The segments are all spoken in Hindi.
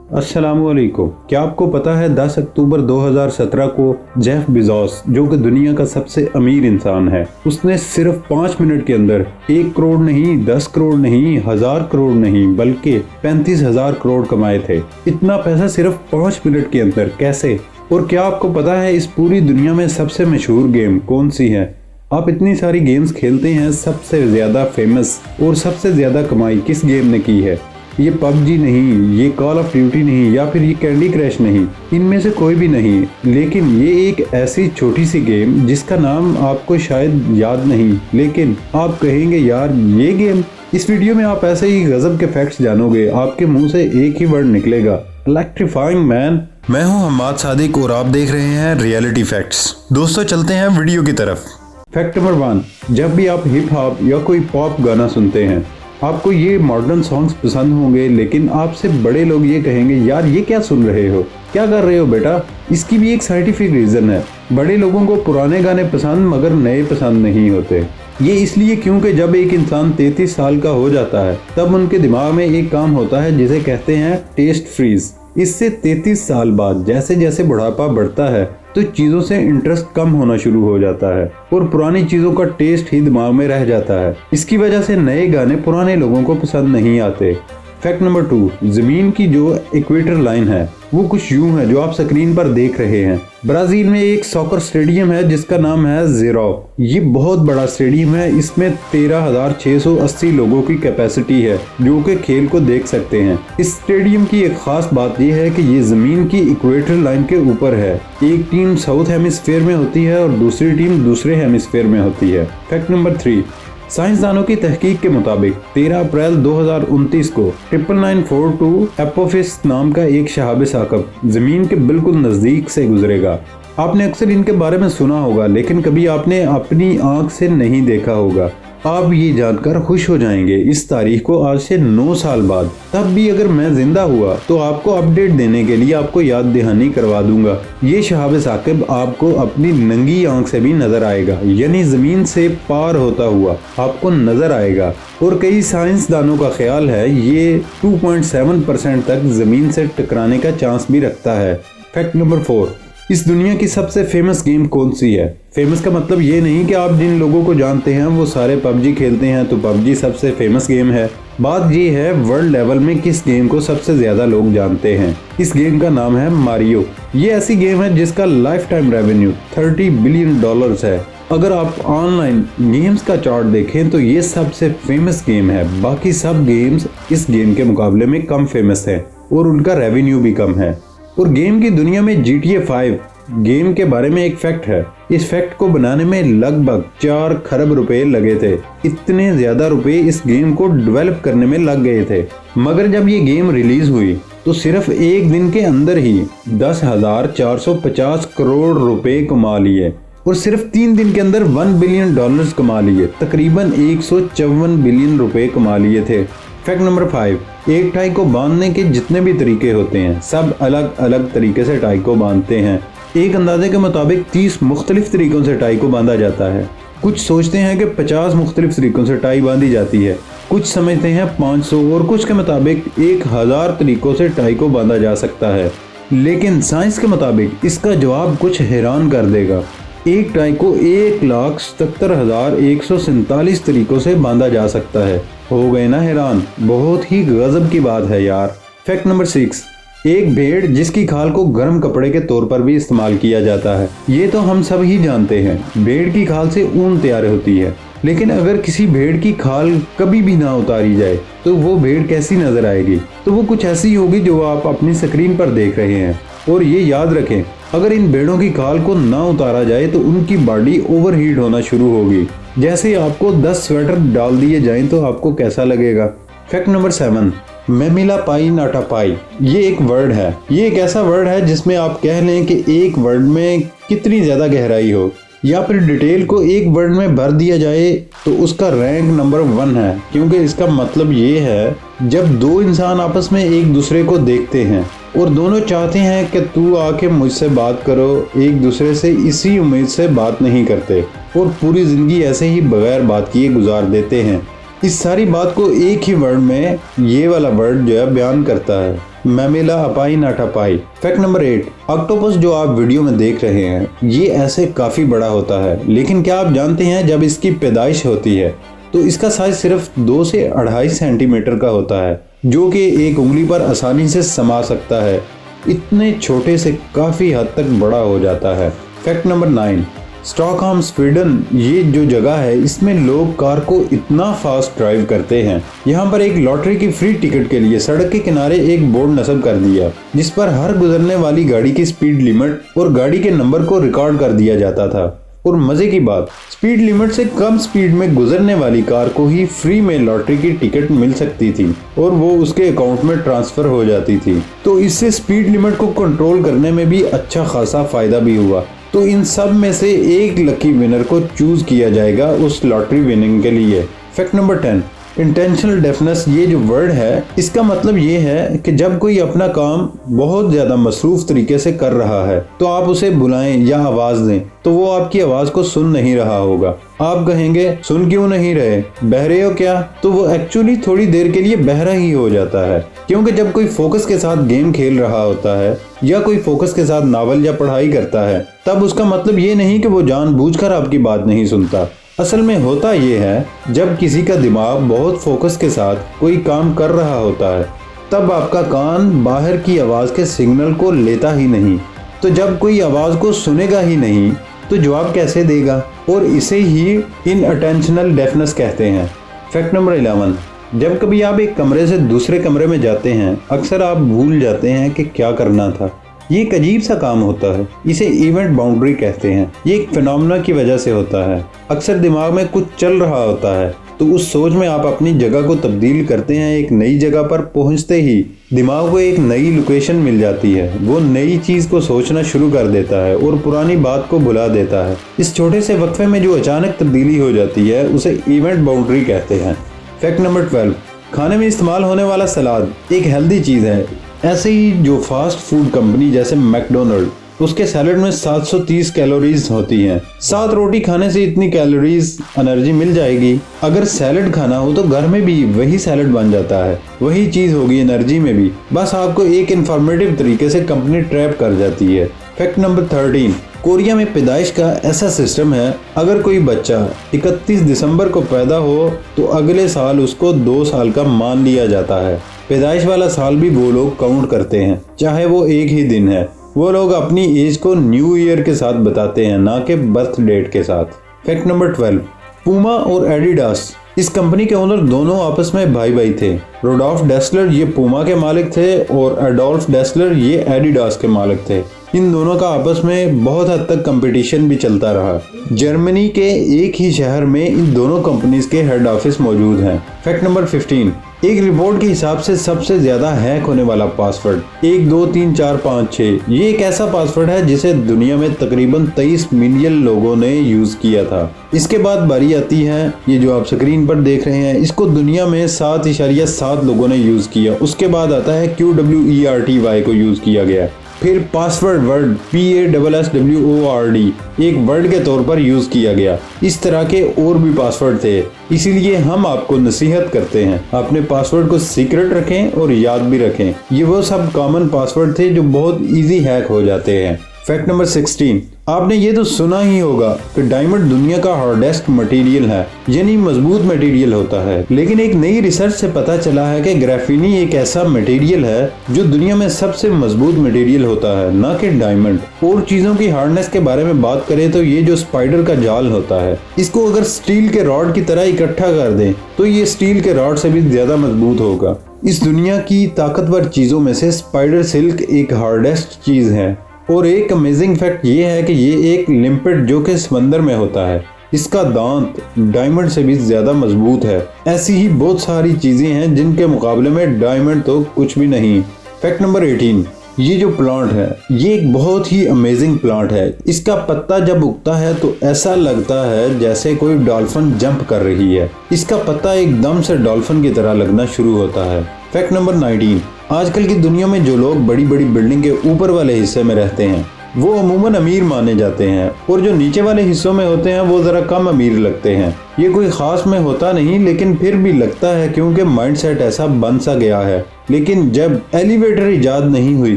अस्सलामुअलैकुम। क्या आपको पता है 10 अक्टूबर 2017 को जेफ बेजोस, जो कि दुनिया का सबसे अमीर इंसान है, उसने सिर्फ 5 मिनट के अंदर 1 करोड़ नहीं, 10 करोड़ नहीं, 1000 करोड़ नहीं, बल्कि 35,000 करोड़ कमाए थे। इतना पैसा सिर्फ 5 मिनट के अंदर कैसे? और क्या आपको पता है इस पूरी दुनिया में सबसे मशहूर गेम कौन सी है? आप इतनी सारी गेम्स खेलते हैं, सबसे ज्यादा फेमस और सबसे ज्यादा कमाई किस गेम ने की है? ये पबजी नहीं, ये कॉल ऑफ ड्यूटी नहीं, या फिर ये कैंडी क्रश नहीं, इनमें से कोई भी नहीं। लेकिन ये एक ऐसी छोटी सी गेम जिसका नाम आपको शायद याद नहीं, लेकिन आप कहेंगे यार ये गेम। इस वीडियो में आप ऐसे ही गजब के फैक्ट्स जानोगे, आपके मुंह से एक ही वर्ड निकलेगा, इलेक्ट्रीफाइंग मैन। मैं हूं हम्माद सादिक और आप देख रहे हैं रियलिटी फैक्ट्स। दोस्तों चलते हैं वीडियो की तरफ। फैक्ट नंबर 1, जब भी आप हिप हॉप या कोई पॉप गाना सुनते हैं, आपको ये मॉडर्न सॉन्ग्स पसंद होंगे, लेकिन आपसे बड़े लोग ये कहेंगे यार ये क्या सुन रहे हो, क्या कर रहे हो बेटा। इसकी भी एक साइंटिफिक रीजन है। बड़े लोगों को पुराने गाने पसंद मगर नए पसंद नहीं होते। ये इसलिए क्योंकि जब एक इंसान 33 साल का हो जाता है तब उनके दिमाग में एक काम होता है जिसे कहते हैं टेस्ट फ्रीज। इससे 33 साल बाद जैसे जैसे बुढ़ापा बढ़ता है तो चीजों से इंटरेस्ट कम होना शुरू हो जाता है और पुरानी चीजों का टेस्ट ही दिमाग में रह जाता है। इसकी वजह से नए गाने पुराने लोगों को पसंद नहीं आते। फैक्ट नंबर 2, जमीन की जो इक्वेटर लाइन है वो कुछ यूं है जो आप स्क्रीन पर देख रहे हैं। ब्राजील में एक सॉकर स्टेडियम है जिसका नाम है ज़ेरो। ये बहुत बड़ा स्टेडियम है, इसमें 13,680 लोगों की कैपेसिटी है जो कि खेल को देख सकते हैं। इस स्टेडियम की एक खास बात यह है कि ये जमीन की इक्वेटर लाइन के ऊपर है। एक टीम साउथ हेमिस्फीयर में होती है और दूसरी टीम दूसरे हेमिस्फीयर में होती है। फैक्ट नंबर 3, साइंसदानों की तहकीक के मुताबिक 13 अप्रैल 2029 को 99942 एपोफिस नाम का एक शहाब साकब जमीन के बिल्कुल नजदीक से गुजरेगा। आपने अक्सर इनके बारे में सुना होगा, लेकिन कभी आपने अपनी आंख से नहीं देखा होगा। आप ये जानकर खुश हो जाएंगे, इस तारीख को आज से 9 साल बाद तब भी अगर मैं जिंदा हुआ तो आपको अपडेट देने के लिए आपको याद दहानी करवा दूंगा। ये शहाब साकिब आपको अपनी नंगी आंख से भी नजर आएगा, यानी जमीन से पार होता हुआ आपको नजर आएगा। और कई साइंसदानों का ख्याल है ये 2.7% तक जमीन से टकराने का चांस भी रखता है। फैक्ट नंबर 4, इस दुनिया की सबसे फेमस गेम कौन सी है? फेमस का मतलब ये नहीं कि आप जिन लोगों को जानते हैं वो सारे पबजी खेलते हैं तो पबजी सबसे फेमस गेम है। बात ये है वर्ल्ड लेवल में किस गेम को सबसे ज्यादा लोग जानते हैं। इस गेम का नाम है मारियो। ये ऐसी गेम है जिसका लाइफ टाइम रेवेन्यू $30 बिलियन है। अगर आप ऑनलाइन गेम्स का चार्ट देखें तो ये सबसे फेमस गेम है। बाकी सब गेम्स इस गेम के मुकाबले में कम फेमस है और उनका रेवेन्यू भी कम है। और गेम की दुनिया में GTA 5 गेम के बारे में एक फैक्ट है। इस फैक्ट को बनाने में लगभग 4 खरब रुपए लगे थे। इतने ज्यादा रुपए इस गेम को डेवलप करने में लग गए थे। मगर जब ये गेम रिलीज हुई तो सिर्फ एक दिन के अंदर ही 10,450 करोड़ रुपए कमा लिए और सिर्फ 3 दिन के अंदर $1 बिलियन कमा लिए, तकरीबन 154 बिलियन रुपए कमा लिए थे। फैक्ट नंबर 5, एक टाई को बांधने के जितने भी तरीके होते हैं सब अलग अलग तरीके से टाई को बांधते हैं। एक अंदाजे के मुताबिक 30 मुख्तलिफ तरीकों से टाई को बांधा जाता है। कुछ सोचते हैं कि 50 मुख्तलिफ तरीकों से टाई बांधी जाती है, कुछ समझते हैं 500 और कुछ के मुताबिक 1000 तरीकों से टाई को बांधा जा सकता है। लेकिन साइंस के मुताबिक इसका जवाब कुछ हैरान कर देगा। एक टाई को 1,77,147 तरीकों से बांधा जा सकता है। हो गए ना हैरान? बहुत ही गजब की बात है यार। फैक्ट नंबर 6, एक भेड़ जिसकी खाल को गर्म कपड़े के तौर पर भी इस्तेमाल किया जाता है। ये तो हम सब ही जानते हैं, भेड़ की खाल से ऊन तैयार होती है। लेकिन अगर किसी भेड़ की खाल कभी भी ना उतारी जाए तो वो भेड़ कैसी नजर आएगी? तो वो कुछ ऐसी होगी जो आप अपनी स्क्रीन पर देख रहे हैं। और ये याद रखें, अगर इन भेड़ों की खाल को ना उतारा जाए तो उनकी बॉडी ओवरहीट होना शुरू होगी। जैसे आपको 10 स्वेटर डाल दिए जाएं तो आपको कैसा लगेगा? फैक्ट नंबर 7, मेमिला पाई नाटा पाई। ये एक वर्ड है। ये एक ऐसा वर्ड है जिसमें आप कह लें कि एक वर्ड में कितनी ज्यादा गहराई हो, या फिर डिटेल को एक वर्ड में भर दिया जाए तो उसका रैंक नंबर 1 है। क्योंकि इसका मतलब ये है जब दो इंसान आपस में एक दूसरे को देखते हैं और दोनों चाहते हैं कि तू आके मुझसे बात करो, एक दूसरे से इसी उम्मीद से बात नहीं करते और पूरी जिंदगी ऐसे ही बगैर बात किए गुजार देते हैं। इस सारी बात को एक ही वर्ड में ये वाला वर्ड जो है बयान करता है। मैमेला अपाई नाटापाई। फैक्ट नंबर 8, ऑक्टोपस जो आप वीडियो में देख रहे हैं ये ऐसे काफी बड़ा होता है, लेकिन क्या आप जानते हैं जब इसकी पैदाइश होती है तो इसका साइज सिर्फ 2 से 2.5 सेंटीमीटर का होता है, जो कि एक उंगली पर आसानी से समा सकता है। इतने छोटे से काफी हद तक बड़ा हो जाता है। फैक्ट नंबर 9, स्टॉकहोम स्वीडन ये जो जगह है इसमें लोग कार को इतना फास्ट ड्राइव करते हैं। यहाँ पर एक लॉटरी की फ्री टिकट के लिए सड़क के किनारे एक बोर्ड नस्ब कर दिया जिस पर हर गुजरने वाली गाड़ी की स्पीड लिमिट और गाड़ी के नंबर को रिकॉर्ड कर दिया जाता था। और मजे की बात, स्पीड लिमिट से कम स्पीड में गुजरने वाली कार को ही फ्री में लॉटरी की टिकट मिल सकती थी और वो उसके अकाउंट में ट्रांसफर हो जाती थी। तो इससे स्पीड लिमिट को कंट्रोल करने में भी अच्छा खासा फायदा भी हुआ। तो इन सब में से एक लकी विनर को चूज किया जाएगा उस लॉटरी विनिंग के लिए। फैक्ट नंबर 10, इंटेंशनल डेफनेस ये जो वर्ड है इसका मतलब ये है कि जब कोई अपना काम बहुत ज्यादा मसरूफ तरीके से कर रहा है तो आप उसे बुलाएं या आवाज दें तो वो आपकी आवाज को सुन नहीं रहा होगा। आप कहेंगे सुन क्यों नहीं रहे, बहरे हो क्या, तो वो एक्चुअली थोड़ी देर के लिए बहरा ही हो जाता है। क्योंकि जब कोई फोकस के साथ गेम खेल रहा होता है या कोई फोकस के साथ नावल या पढ़ाई करता है तब उसका मतलब ये नहीं कि वो जानबूझकर आपकी बात नहीं सुनता। असल में होता ये है जब किसी का दिमाग बहुत फोकस के साथ कोई काम कर रहा होता है तब आपका कान बाहर की आवाज के सिग्नल को लेता ही नहीं, तो जब कोई आवाज को सुनेगा ही नहीं तो जवाब कैसे देगा, और इसे ही इनअटेंशनल डेफनेस कहते हैं। फैक्ट नंबर 11, जब कभी आप एक कमरे से दूसरे कमरे में जाते हैं अक्सर आप भूल जाते हैं कि क्या करना था। ये एक अजीब सा काम होता है, इसे इवेंट बाउंड्री कहते हैं। ये एक फिनोमेना की वजह से होता है। अक्सर दिमाग में कुछ चल रहा होता है तो उस सोच में आप अपनी जगह को तब्दील करते हैं। एक नई जगह पर पहुंचते ही दिमाग को एक नई लोकेशन मिल जाती है, वो नई चीज को सोचना शुरू कर देता है और पुरानी बात को भुला देता है। इस छोटे से वक्फे में जो अचानक तब्दीली हो जाती है उसे इवेंट बाउंड्री कहते हैं। फैक्ट नंबर 12, खाने में इस्तेमाल होने वाला सलाद एक हेल्दी चीज है। ऐसे ही जो फास्ट फूड कंपनी जैसे मैकडोनल्ड उसके सैलेड में 730 कैलोरीज होती हैं। 7 रोटी खाने से इतनी कैलोरीज एनर्जी मिल जाएगी। अगर सैलेड खाना हो तो घर में भी वही सैलेड बन जाता है, वही चीज होगी एनर्जी में भी, बस आपको एक इंफॉर्मेटिव तरीके से कंपनी ट्रैप कर जाती है। फैक्ट नंबर 13, कोरिया में पैदाइश का ऐसा सिस्टम है अगर कोई बच्चा 31 दिसंबर को पैदा हो तो अगले साल उसको 2 साल का मान लिया जाता है। पैदाइश वाला साल भी वो लोग काउंट करते हैं चाहे वो एक ही दिन है। वो लोग अपनी एज को न्यू ईयर के साथ बताते हैं, ना कि बर्थ डेट के साथ। फैक्ट नंबर 12, पूमा और एडिडास इस कंपनी के ओनर दोनों आपस में भाई भाई थे। रोडोल्फ डेसलर ये पूमा के मालिक थे और एडोल्फ डेसलर ये एडिडास के मालिक थे। इन दोनों का आपस में बहुत हद तक कंपटीशन भी चलता रहा। जर्मनी के एक ही शहर में इन दोनों कंपनीज के हेड ऑफिस मौजूद हैं। फैक्ट नंबर 15, एक रिपोर्ट के हिसाब से सबसे ज्यादा हैक होने वाला पासवर्ड 1 2 3 4 5 6 ये एक ऐसा पासवर्ड है जिसे दुनिया में तकरीबन 23 मिलियन लोगों ने यूज किया था। इसके बाद बारी आती है ये जो आप स्क्रीन पर देख रहे हैं, इसको दुनिया में 7.7 लोगों ने यूज किया। उसके बाद आता है QWERTY को यूज किया गया। फिर पासवर्ड वर्ड PASSWORD एक वर्ड के तौर पर यूज किया गया। इस तरह के और भी पासवर्ड थे, इसीलिए हम आपको नसीहत करते हैं अपने पासवर्ड को सीक्रेट रखें और याद भी रखें। ये वो सब कॉमन पासवर्ड थे जो बहुत इजी हैक हो जाते हैं। फैक्ट नंबर 16, आपने ये तो सुना ही होगा कि डायमंड दुनिया का हार्डेस्ट मटेरियल है, यानी मजबूत मटेरियल होता है। लेकिन एक नई रिसर्च से पता चला है कि ग्राफीनी एक ऐसा मटेरियल है जो दुनिया में सबसे मजबूत मटेरियल होता है, ना कि डायमंड। और चीजों की हार्डनेस के बारे में बात करें तो ये जो स्पाइडर का जाल होता है, इसको अगर स्टील के रॉड की तरह इकट्ठा कर दें तो ये स्टील के रॉड से भी ज्यादा मजबूत होगा। इस दुनिया की ताकतवर चीजों में से स्पाइडर सिल्क एक हार्डेस्ट चीज है। और एक अमेजिंग फैक्ट ये है कि ये एक लिम्पिड जो कि समंदर में होता है, इसका दांत डायमंड से भी ज्यादा मजबूत है। ऐसी ही बहुत सारी चीजें हैं जिनके मुकाबले में डायमंड तो कुछ भी नहीं। फैक्ट नंबर 18, ये जो प्लांट है ये एक बहुत ही अमेजिंग प्लांट है। इसका पत्ता जब उगता है तो ऐसा लगता है जैसे कोई डॉल्फिन जंप कर रही है। इसका पत्ता एकदम से डॉल्फिन की तरह लगना शुरू होता है। फैक्ट नंबर 19, आजकल की दुनिया में जो लोग बड़ी बड़ी बिल्डिंग के ऊपर वाले हिस्से में रहते हैं वो अमूमन अमीर माने जाते हैं और जो नीचे वाले हिस्सों में होते हैं वो ज़रा कम अमीर लगते हैं। ये कोई ख़ास में होता नहीं, लेकिन फिर भी लगता है क्योंकि माइंडसेट ऐसा बन सा गया है। लेकिन जब एलिवेटर इजाद नहीं हुई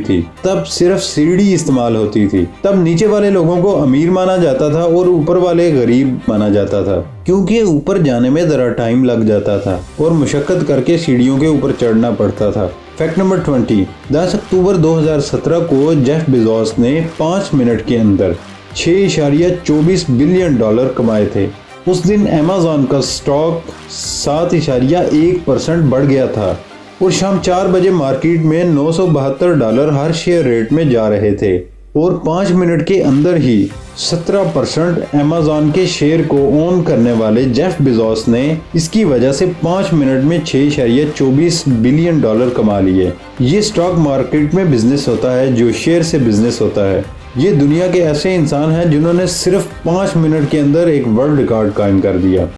थी तब सिर्फ सीढ़ी इस्तेमाल होती थी। तब नीचे वाले लोगों को अमीर माना जाता था और ऊपर वाले गरीब माना जाता था, क्योंकि ऊपर जाने में ज़रा टाइम लग जाता था और मुशक्कत करके सीढ़ियों के ऊपर चढ़ना पड़ता था। फैक्ट नंबर 20, 10 अक्टूबर 2017 को जेफ बेजोस ने 5 मिनट के अंदर 6.24 बिलियन डॉलर कमाए थे। उस दिन अमेज़न का स्टॉक 7.1% बढ़ गया था और शाम 4 बजे मार्केट में $972 हर शेयर रेट में जा रहे थे और 5 मिनट के अंदर ही 17% अमेज़न के शेयर को ओन करने वाले जेफ बेजोस ने इसकी वजह से 5 मिनट में 6.24 बिलियन डॉलर कमा लिए। ये स्टॉक मार्केट में बिजनेस होता है जो शेयर से बिजनेस होता है। ये दुनिया के ऐसे इंसान हैं जिन्होंने सिर्फ 5 मिनट के अंदर एक वर्ल्ड रिकॉर्ड कायम कर दिया।